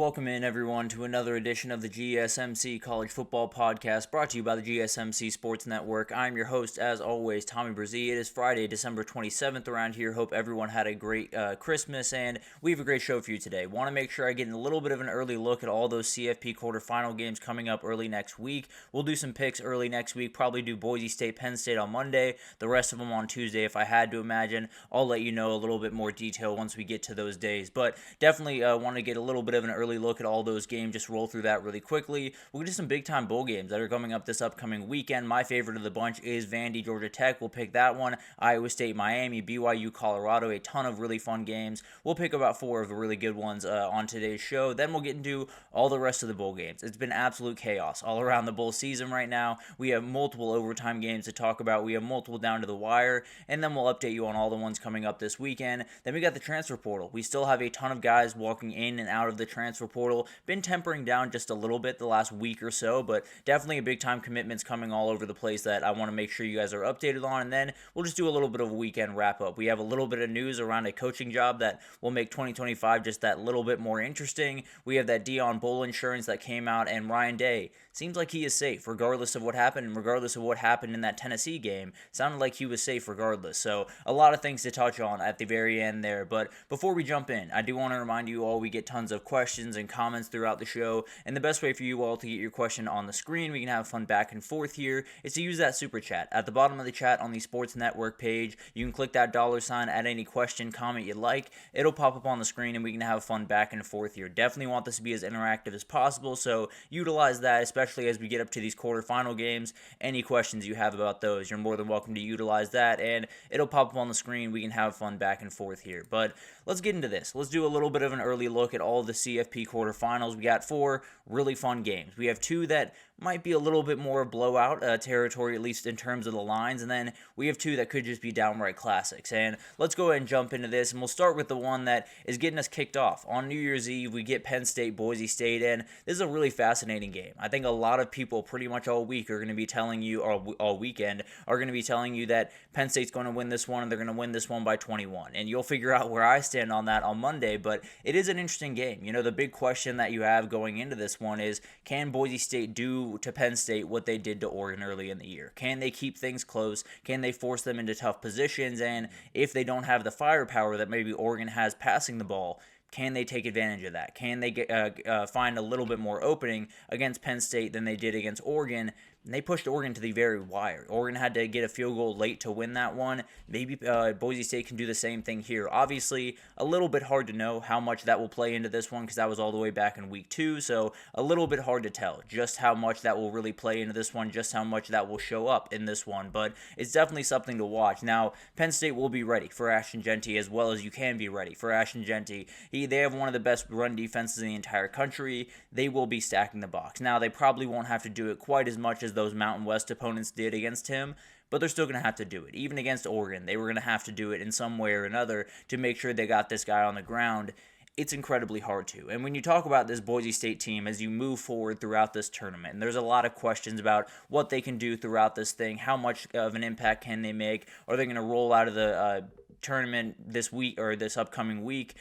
welcome in everyone to another edition of the GSMC College Football Podcast brought to you by the GSMC Sports Network. I'm your host, as always, Tommy Brzee. It is Friday, December 27th around here. Hope everyone had a great Christmas, and we have a great show for you today. Want to make sure I get a little bit of an early look at all those CFP quarterfinal games coming up early next week. We'll do some picks early next week, probably do Boise State, Penn State on Monday, the rest of them on Tuesday if I had to imagine. I'll let you know a little bit more detail once we get to those days, but definitely want to get a little bit of an early look at all those games, just roll through that really quickly. We'll get to some big-time bowl games that are coming up this upcoming weekend. My favorite of the bunch is Vandy, Georgia Tech. We'll pick that one. Iowa State, Miami, BYU, Colorado, a ton of really fun games. We'll pick about 4 of the really good ones on today's show. Then we'll get into all the rest of the bowl games. It's been absolute chaos all around the bowl season right now. We have multiple overtime games to talk about. We have multiple down to the wire, and then we'll update you on all the ones coming up this weekend. Then we got the transfer portal. We still have a ton of guys walking in and out of the transfer portal. Been tempering down just a little bit the last week or so, but definitely a big time commitments coming all over the place that I want to make sure you guys are updated on. And then we'll just do a little bit of a weekend wrap up. We have a little bit of news around a coaching job that will make 2025 just that little bit more interesting. We have that Dion Bowl insurance that came out, and Ryan Day seems like he is safe regardless of what happened, and regardless of what happened in that Tennessee game. Sounded like he was safe regardless. So a lot of things to touch on at the very end there. But before we jump in, I do want to remind you all we get tons of questions and comments throughout the show, and the best way for you all to get your question on the screen, we can have fun back and forth here, is to use that super chat. At the bottom of the chat on the Sports Network page, you can click that $, add any question, comment you like. It'll pop up on the screen, and we can have fun back and forth here. Definitely want this to be as interactive as possible, so utilize that, especially as we get up to these quarterfinal games. Any questions you have about those, you're more than welcome to utilize that, and it'll pop up on the screen. We can have fun back and forth here. But let's get into this. Let's do a little bit of an early look at all the CFP quarterfinals. We got 4 really fun games. We have 2 that might be a little bit more blowout territory, at least in terms of the lines, and then we have 2 that could just be downright classics. And let's go ahead and jump into this, and we'll start with the one that is getting us kicked off. On New Year's Eve, we get Penn State, Boise State, and this is a really fascinating game. I think a lot of people pretty much all week are going to be telling you, or all weekend, are going to be telling you that Penn State's going to win this one, and they're going to win this one by 21. And you'll figure out where I stand on that on Monday, but it is an interesting game. You know, the big question that you have going into this one is, can Boise State do to Penn State what they did to Oregon early in the year? Can they keep things close? Can they force them into tough positions? And if they don't have the firepower that maybe Oregon has passing the ball, can they take advantage of that? Can they find a little bit more opening against Penn State than they did against Oregon? And they pushed Oregon to the very wire. Oregon had to get a field goal late to win that one. Maybe Boise State can do the same thing here. Obviously, a little bit hard to know how much that will play into this one because that was all the way back in week 2. So a little bit hard to tell just how much that will really play into this one, just how much that will show up in this one. But it's definitely something to watch. Now, Penn State will be ready for Ashton Jeanty as well as you can be ready for Ashton Jeanty. They have one of the best run defenses in the entire country. They will be stacking the box. Now, they probably won't have to do it quite as much as those Mountain West opponents did against him, but they're still going to have to do it. Even against Oregon, they were going to have to do it in some way or another to make sure they got this guy on the ground. It's incredibly hard to. And when you talk about this Boise State team as you move forward throughout this tournament, and there's a lot of questions about what they can do throughout this thing, how much of an impact can they make? Are they going to roll out of the tournament this week or this upcoming week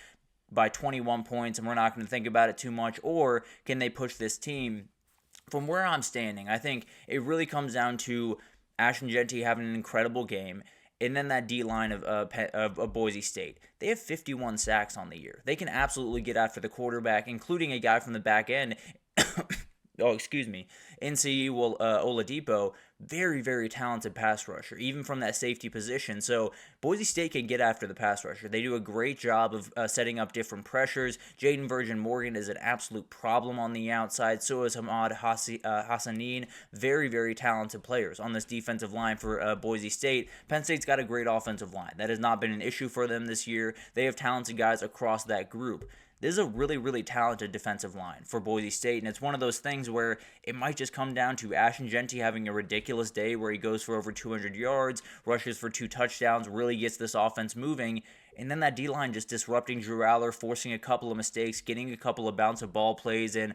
by 21 points and we're not going to think about it too much? Or can they push this team? From where I'm standing, I think it really comes down to Ashton Jeanty having an incredible game, and then that D-line of Boise State. They have 51 sacks on the year. They can absolutely get after the quarterback, including a guy from the back end. NCE Oladipo, very, very talented pass rusher, even from that safety position. So Boise State can get after the pass rusher. They do a great job of setting up different pressures. Jaden Virgin Morgan is an absolute problem on the outside. So is Hamad Hassanin. Very, very talented players on this defensive line for Boise State. Penn State's got a great offensive line. That has not been an issue for them this year. They have talented guys across that group. This is a really, really talented defensive line for Boise State, and it's one of those things where it might just come down to Ashton Jeanty having a ridiculous day where he goes for over 200 yards, rushes for 2 touchdowns, really gets this offense moving, and then that D-line just disrupting Drew Aller, forcing a couple of mistakes, getting a couple of bounce of ball plays, and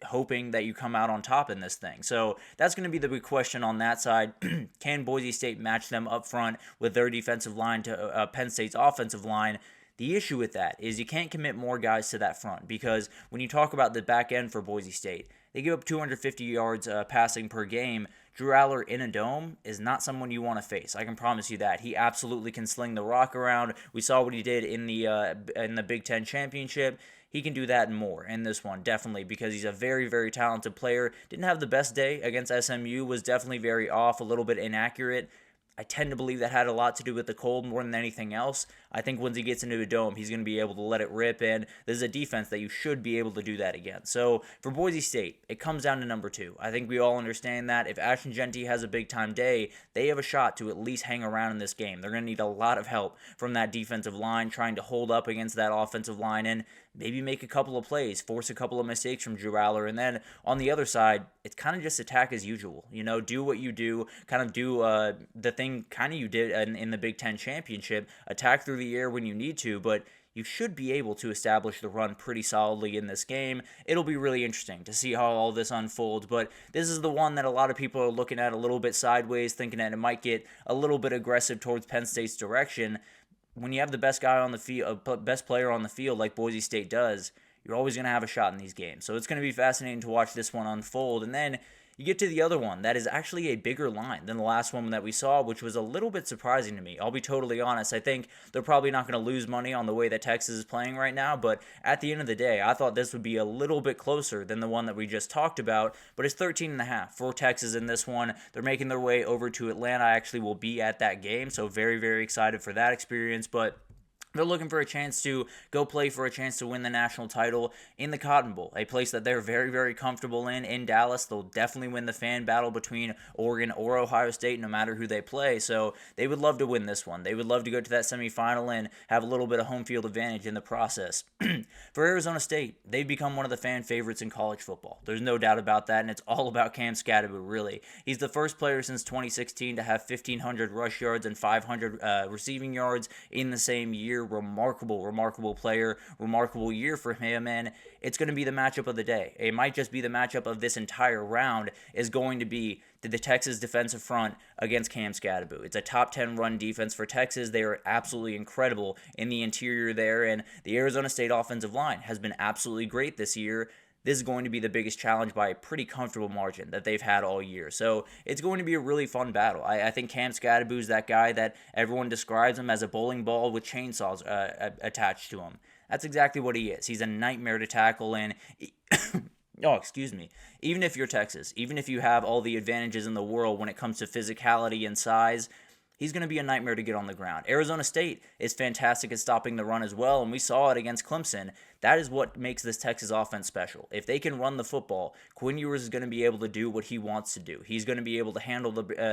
hoping that you come out on top in this thing. So that's going to be the big question on that side. Can Boise State match them up front with their defensive line to Penn State's offensive line? The issue with that is you can't commit more guys to that front, because when you talk about the back end for Boise State, they give up 250 yards passing per game. Drew Aller in a dome is not someone you want to face. I can promise you that. He absolutely can sling the rock around. We saw what he did in the Big Ten championship. He can do that and more in this one, definitely, because he's a very, very talented player. Didn't have the best day against SMU, was definitely very off, a little bit inaccurate. I tend to believe that had a lot to do with the cold more than anything else. I think once he gets into a dome, he's going to be able to let it rip, and this is a defense that you should be able to do that against. So for Boise State, it comes down to number 2. I think we all understand that. If Ashton Jeanty has a big-time day, they have a shot to at least hang around in this game. They're going to need a lot of help from that defensive line, trying to hold up against that offensive line, and maybe make a couple of plays, force a couple of mistakes from Drew Aller, and then on the other side, it's kind of just attack as usual. Do what you do, kind of do the thing kind of you did in the Big Ten championship, attack through the air when you need to, but you should be able to establish the run pretty solidly in this game. It'll be really interesting to see how all this unfolds, but this is the one that a lot of people are looking at a little bit sideways, thinking that it might get a little bit aggressive towards Penn State's direction. When you have the best guy on the field, best player on the field like Boise State does, you're always going to have a shot in these games. So it's going to be fascinating to watch this one unfold. And then you get to the other one that is actually a bigger line than the last one that we saw, which was a little bit surprising to me. I'll be totally honest. I think they're probably not going to lose money on the way that Texas is playing right now, but at the end of the day, I thought this would be a little bit closer than the one that we just talked about, but it's 13.5 for Texas in this one. They're making their way over to Atlanta. I actually will be at that game, so very, very excited for that experience, but they're looking for a chance to go play for a chance to win the national title in the Cotton Bowl, a place that they're very, very comfortable in Dallas. They'll definitely win the fan battle between Oregon or Ohio State, no matter who they play. So they would love to win this one. They would love to go to that semifinal and have a little bit of home field advantage in the process. For Arizona State, they've become one of the fan favorites in college football. There's no doubt about that, and it's all about Cam Skattebo, really. He's the first player since 2016 to have 1,500 rush yards and 500 receiving yards in the same year. Remarkable player, remarkable year for him, and it's going to be the matchup of the day. It might just be the matchup of this entire round is going to be the Texas defensive front against Cam Skattebo. It's a top 10 run defense for Texas. They are absolutely incredible in the interior there, and the Arizona State offensive line has been absolutely great this year. This is going to be the biggest challenge by a pretty comfortable margin that they've had all year. So it's going to be a really fun battle. I think Cam Skattebo is that guy that everyone describes him as a bowling ball with chainsaws attached to him. That's exactly what he is. He's a nightmare to tackle, and even if you're Texas, even if you have all the advantages in the world when it comes to physicality and size, he's going to be a nightmare to get on the ground. Arizona State is fantastic at stopping the run as well, and we saw it against Clemson. That is what makes this Texas offense special. If they can run the football, Quinn Ewers is going to be able to do what he wants to do. He's going to be able to handle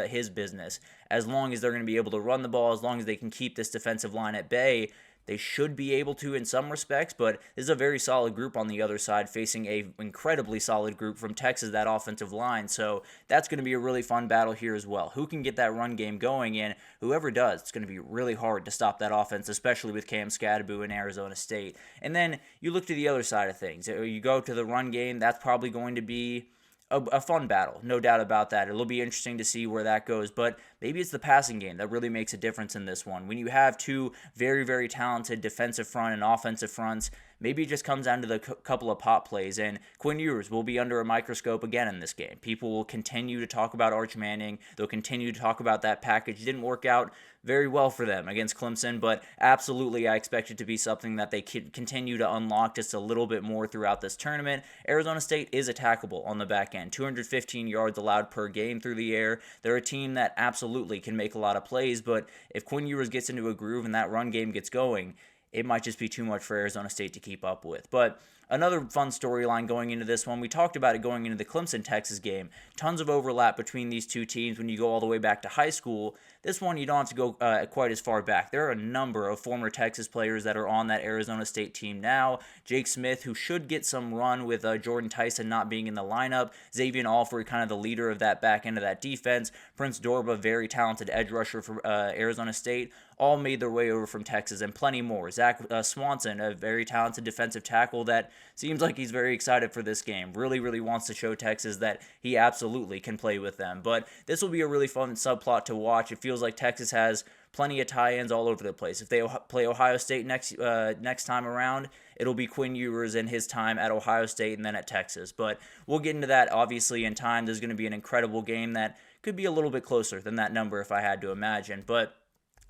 his business as long as they're going to be able to run the ball, as long as they can keep this defensive line at bay. They should be able to in some respects, but this is a very solid group on the other side, facing a incredibly solid group from Texas, that offensive line. So that's going to be a really fun battle here as well. Who can get that run game going? And whoever does, it's going to be really hard to stop that offense, especially with Cam Skattebo in Arizona State. And then you look to the other side of things. You go to the run game, that's probably going to be a fun battle, no doubt about that. It'll be interesting to see where that goes, but maybe it's the passing game that really makes a difference in this one. When you have two very, very talented defensive front and offensive fronts, maybe it just comes down to the couple of pop plays, and Quinn Ewers will be under a microscope again in this game. People will continue to talk about Arch Manning. They'll continue to talk about that package. It didn't work out very well for them against Clemson, but absolutely I expect it to be something that they continue to unlock just a little bit more throughout this tournament. Arizona State is attackable on the back end. 215 yards allowed per game through the air. They're a team that absolutely can make a lot of plays, but if Quinn Ewers gets into a groove and that run game gets going, it might just be too much for Arizona State to keep up with. But another fun storyline going into this one, we talked about it going into the Clemson-Texas game. Tons of overlap between these two teams when you go all the way back to high school. This one, you don't have to go quite as far back. There are a number of former Texas players that are on that Arizona State team now. Jake Smith, who should get some run with Jordan Tyson not being in the lineup. Xavier Alford, kind of the leader of that back end of that defense. Prince Dorba, very talented edge rusher for Arizona State. All made their way over from Texas, and plenty more. Zach Swanson, a very talented defensive tackle that seems like he's very excited for this game. Really, really wants to show Texas that he absolutely can play with them. But this will be a really fun subplot to watch. It feels like Texas has plenty of tie-ins all over the place. If they play Ohio State next time around, it'll be Quinn Ewers and his time at Ohio State and then at Texas. But we'll get into that obviously in time. There's going to be an incredible game that could be a little bit closer than that number if I had to imagine. But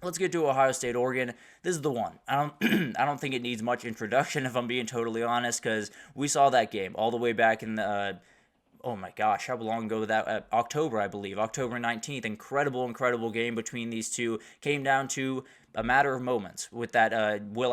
let's get to Ohio State, Oregon. This is the one. I don't think it needs much introduction, if I'm being totally honest, because we saw that game all the way back in the, oh my gosh, how long ago was that? October, I believe. October 19th. Incredible game between these two. Came down to a matter of moments with that Will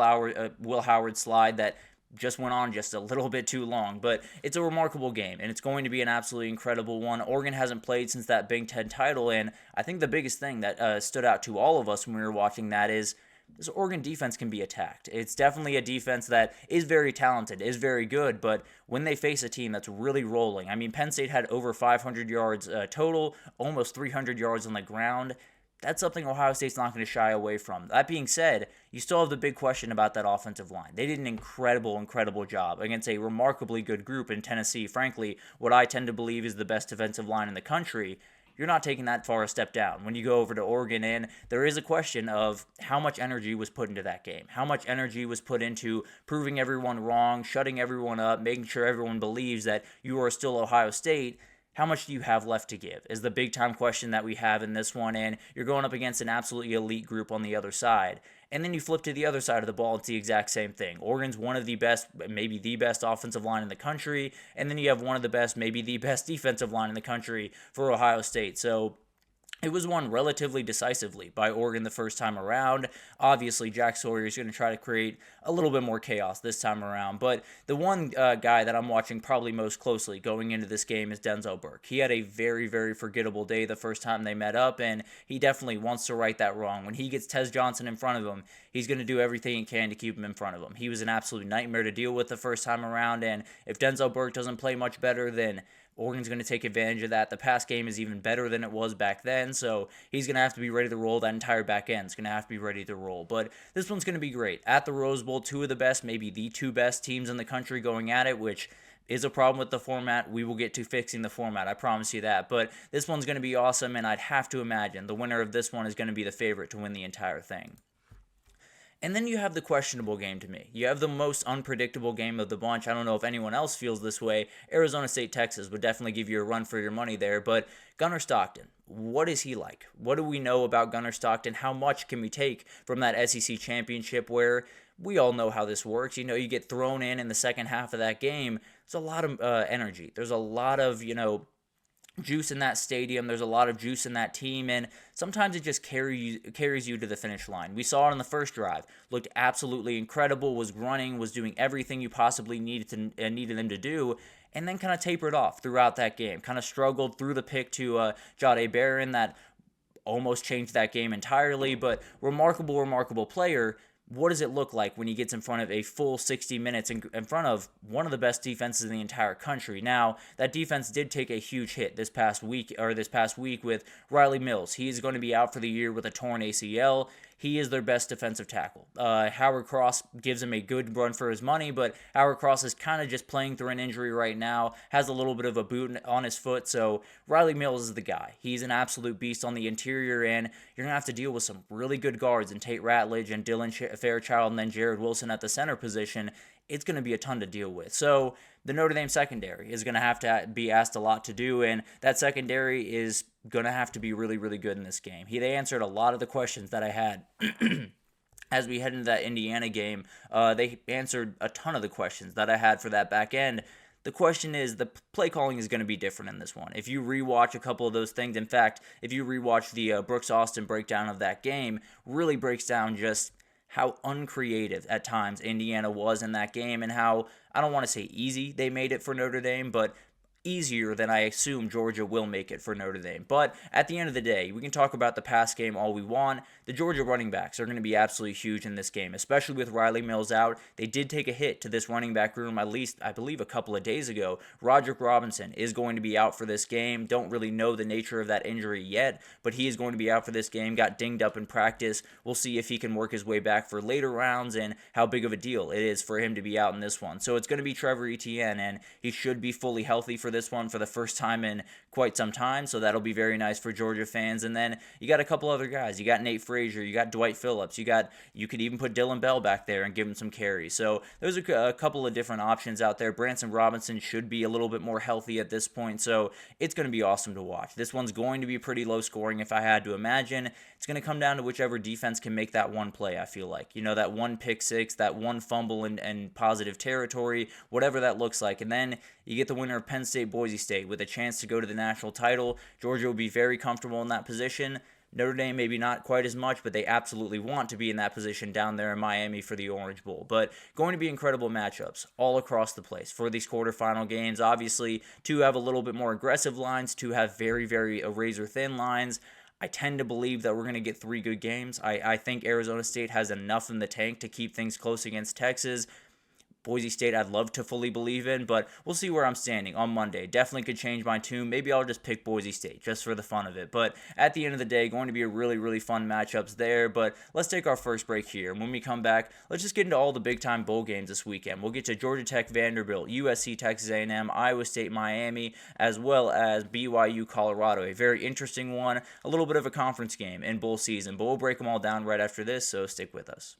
Howard slide that just went on just a little bit too long, but it's a remarkable game, and it's going to be an absolutely incredible one. Oregon hasn't played since that Big Ten title, and I think the biggest thing that stood out to all of us when we were watching that is this Oregon defense can be attacked. It's definitely a defense that is very talented, is very good, but when they face a team that's really rolling, I mean, Penn State had over 500 yards total, almost 300 yards on the ground. That's something Ohio State's not going to shy away from. That being said, you still have the big question about that offensive line. They did an incredible job against a remarkably good group in Tennessee. Frankly, what I tend to believe is the best defensive line in the country. You're not taking that far a step down when you go over to Oregon, and there is a question of how much energy was put into that game. How much energy was put into proving everyone wrong, shutting everyone up, making sure everyone believes that you are still Ohio State. How much do you have left to give is the big-time question that we have in this one, and you're going up against an absolutely elite group on the other side. And then you flip to the other side of the ball, it's the exact same thing. Oregon's one of the best, maybe the best offensive line in the country, and then you have one of the best, maybe the best defensive line in the country for Ohio State. So it was won relatively decisively by Oregon the first time around. Obviously, Jack Sawyer is going to try to create a little bit more chaos this time around. But the one guy that I'm watching probably most closely going into this game is Denzel Burke. He had a very forgettable day the first time they met up, and he definitely wants to right that wrong. When he gets Tez Johnson in front of him, he's going to do everything he can to keep him in front of him. He was an absolute nightmare to deal with the first time around, and if Denzel Burke doesn't play much better, then Oregon's going to take advantage of that. The pass game is even better than it was back then, so he's going to have to be ready to roll. That entire back end's going to have to be ready to roll. But this one's going to be great. At the Rose Bowl, two of the best, maybe the two best teams in the country going at it, which is a problem with the format. We will get to fixing the format, I promise you that. But this one's going to be awesome, and I'd have to imagine the winner of this one is going to be the favorite to win the entire thing. And then you have the questionable game to me. You have the most unpredictable game of the bunch. I don't know if anyone else feels this way. Arizona State, Texas would definitely give you a run for your money there. But Gunnar Stockton, what is he like? What do we know about Gunnar Stockton? How much can we take from that SEC championship where we all know how this works? You know, you get thrown in the second half of that game. There's a lot of energy. There's a lot of, juice in that stadium. There's a lot of juice in that team, and sometimes it just carries you to the finish line. We saw it on the first drive. Looked absolutely incredible, was running, was doing everything you possibly needed them to do, and then kind of tapered off throughout that game. Kind of struggled through the pick to Jahdae Barron that almost changed that game entirely, but remarkable player. What does it look like when he gets in front of a full 60 minutes in front of one of the best defenses in the entire country? Now, that defense did take a huge hit this past week with Riley Mills. He is going to be out for the year with a torn ACL. He is their best defensive tackle. Howard Cross gives him a good run for his money, but Howard Cross is kind of just playing through an injury right now, has a little bit of a boot on his foot, so Riley Mills is the guy. He's an absolute beast on the interior, and you're going to have to deal with some really good guards in Tate Ratledge and Dylan Fairchild and then Jared Wilson at the center position. It's going to be a ton to deal with. So the Notre Dame secondary is going to have to be asked a lot to do, and that secondary is going to have to be really good in this game. They answered a lot of the questions that I had as we head into that Indiana game. They answered a ton of the questions that I had for that back end. The question is, the play calling is going to be different in this one. If you rewatch a couple of those things, in fact, if you rewatch the Brooks Austin breakdown of that game, really breaks down just how uncreative at times Indiana was in that game and how, I don't want to say easy they made it for Notre Dame, but easier than I assume Georgia will make it for Notre Dame. But at the end of the day, we can talk about the pass game all we want. The Georgia running backs are going to be absolutely huge in this game, especially with Riley Mills out. They did take a hit to this running back room, at least, I believe, a couple of days ago. Roderick Robinson is going to be out for this game. Don't really know the nature of that injury yet, but he is going to be out for this game. Got dinged up in practice. We'll see if he can work his way back for later rounds and how big of a deal it is for him to be out in this one. So it's going to be Trevor Etienne, and he should be fully healthy for this one for the first time in quite some time, so that'll be very nice for Georgia fans. And then you got a couple other guys. You got Nate Frazier, you got Dwight Phillips, you could even put Dylan Bell back there and give him some carries. So there's a couple of different options out there. Branson Robinson should be a little bit more healthy at this point, so it's going to be awesome to watch. This one's going to be pretty low scoring if I had to imagine. It's going to come down to whichever defense can make that one play, I feel like. That one pick six, that one fumble and positive territory, whatever that looks like. And then you get the winner of Penn State, Boise State with a chance to go to the national title. Georgia will be very comfortable in that position. Notre Dame maybe not quite as much, but they absolutely want to be in that position down there in Miami for the Orange Bowl. But going to be incredible matchups all across the place for these quarterfinal games. Obviously, two have a little bit more aggressive lines, two have very, very razor-thin lines. I tend to believe that we're going to get three good games. I think Arizona State has enough in the tank to keep things close against Texas. Boise State I'd love to fully believe in, but we'll see where I'm standing on Monday. Definitely could change my tune. Maybe I'll just pick Boise State just for the fun of it. But at the end of the day, going to be a really, really fun matchups there. But let's take our first break here. And when we come back, let's just get into all the big-time bowl games this weekend. We'll get to Georgia Tech, Vanderbilt, USC, Texas A&M, Iowa State, Miami, as well as BYU, Colorado. A very interesting one, a little bit of a conference game in bowl season. But we'll break them all down right after this, so stick with us.